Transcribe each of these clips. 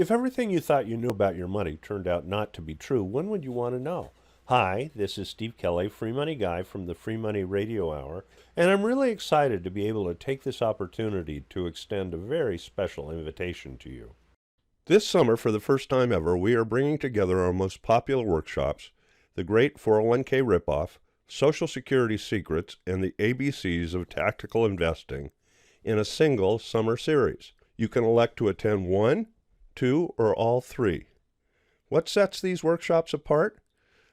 If everything you thought you knew about your money turned out not to be true, when would you want to know? Hi, this is Steve Kelly, Free Money Guy from the Free Money Radio Hour, and I'm really excited to be able to take this opportunity to extend a very special invitation to you. This summer, for the first time ever, we are bringing together our most popular workshops, the Great 401k Ripoff, Social Security Secrets, and the ABCs of Tactical Investing in a single summer series. You can elect to attend one, two, or all three. What sets these workshops apart?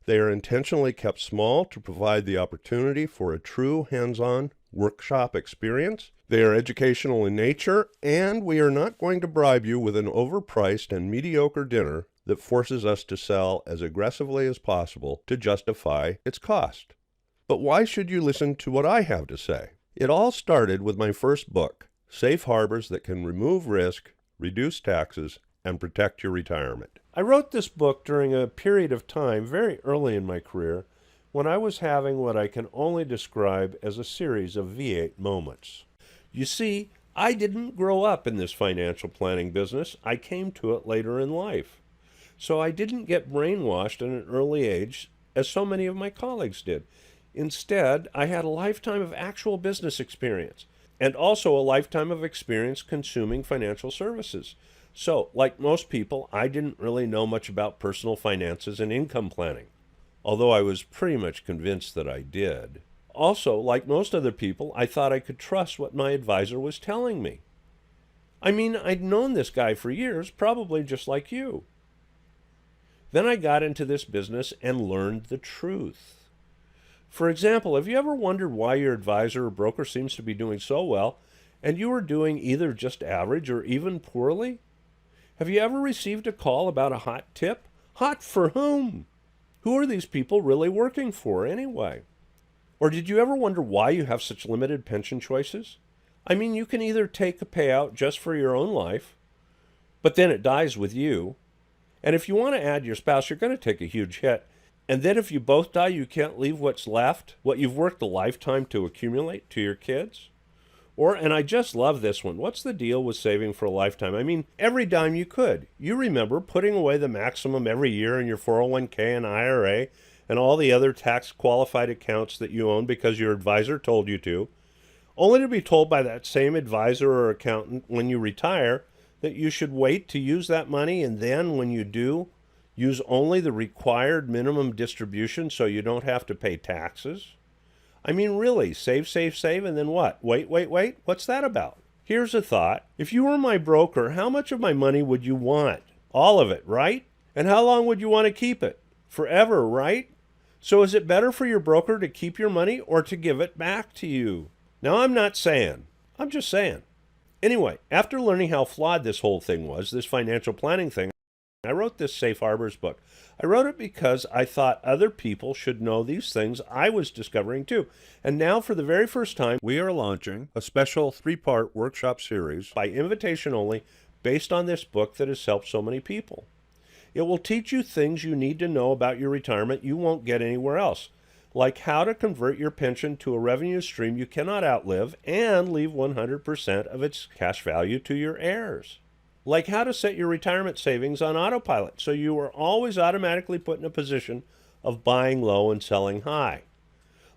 They are intentionally kept small to provide the opportunity for a true hands-on workshop experience. They are educational in nature, and we are not going to bribe you with an overpriced and mediocre dinner that forces us to sell as aggressively as possible to justify its cost. But why should you listen to what I have to say? It all started with my first book, Safe Harbors That Can Remove Risk, Reduce Taxes, and Protect Your Retirement. I wrote this book during a period of time very early in my career when I was having what I can only describe as a series of V8 moments. You see, I didn't grow up in this financial planning business. I came to it later in life. So I didn't get brainwashed at an early age as so many of my colleagues did. Instead, I had a lifetime of actual business experience and also a lifetime of experience consuming financial services. So, like most people, I didn't really know much about personal finances and income planning, although I was pretty much convinced that I did. Also, like most other people, I thought I could trust what my advisor was telling me. I mean, I'd known this guy for years, probably just like you. Then I got into this business and learned the truth. For example, have you ever wondered why your advisor or broker seems to be doing so well, and you are doing either just average or even poorly? Have you ever received a call about a hot tip? Hot for whom? Who are these people really working for anyway? Or did you ever wonder why you have such limited pension choices? I mean, you can either take a payout just for your own life, but then it dies with you. And if you want to add your spouse, you're going to take a huge hit. And then if you both die, you can't leave what's left, what you've worked a lifetime to accumulate, to your kids. Or, and I just love this one, what's the deal with saving for a lifetime? I mean, every dime you could. You remember putting away the maximum every year in your 401k and IRA and all the other tax-qualified accounts that you own because your advisor told you to, only to be told by that same advisor or accountant when you retire that you should wait to use that money, and then when you do, use only the required minimum distribution so you don't have to pay taxes. I mean, really, save, and then what? Wait. What's that about? Here's a thought. If you were my broker, how much of my money would you want? All of it, right? And how long would you want to keep it? Forever, right? So is it better for your broker to keep your money or to give it back to you? Now, I'm not saying. I'm just saying. Anyway, after learning how flawed this whole thing was, this financial planning thing, I wrote this Safe Harbors book. I wrote it because I thought other people should know these things I was discovering too. And now, for the very first time, we are launching a special 3-part workshop series by invitation only based on this book that has helped so many people. It will teach you things you need to know about your retirement you won't get anywhere else, like how to convert your pension to a revenue stream you cannot outlive and leave 100% of its cash value to your heirs. Like how to set your retirement savings on autopilot so you are always automatically put in a position of buying low and selling high.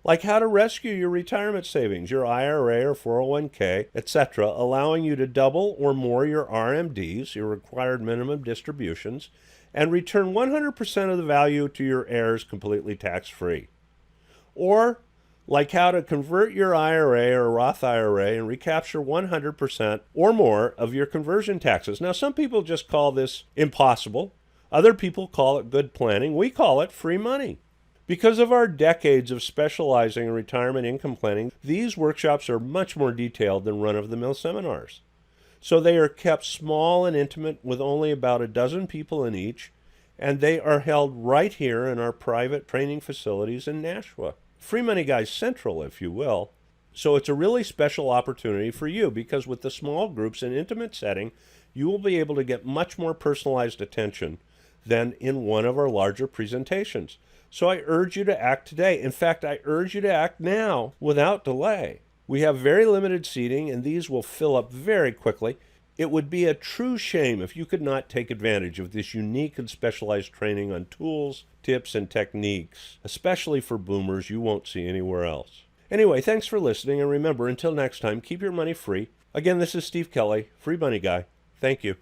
Like how to rescue your retirement savings, your IRA or 401k, etc., allowing you to double or more your RMDs, your required minimum distributions, and return 100% of the value to your heirs completely tax-free. Or like how to convert your IRA or Roth IRA and recapture 100% or more of your conversion taxes. Now, some people just call this impossible. Other people call it good planning. We call it free money. Because of our decades of specializing in retirement income planning, these workshops are much more detailed than run-of-the-mill seminars. So they are kept small and intimate with only about a dozen people in each, and they are held right here in our private training facilities in Nashua. Free Money Guy Central, if you will. So it's a really special opportunity for you because with the small groups and intimate setting, you will be able to get much more personalized attention than in one of our larger presentations. So I urge you to act today. In fact, I urge you to act now without delay. We have very limited seating and these will fill up very quickly. It would be a true shame if you could not take advantage of this unique and specialized training on tools, tips, and techniques, especially for boomers you won't see anywhere else. Anyway, thanks for listening, and remember, until next time, keep your money free. Again, this is Steve Kelly, Free Money Guy. Thank you.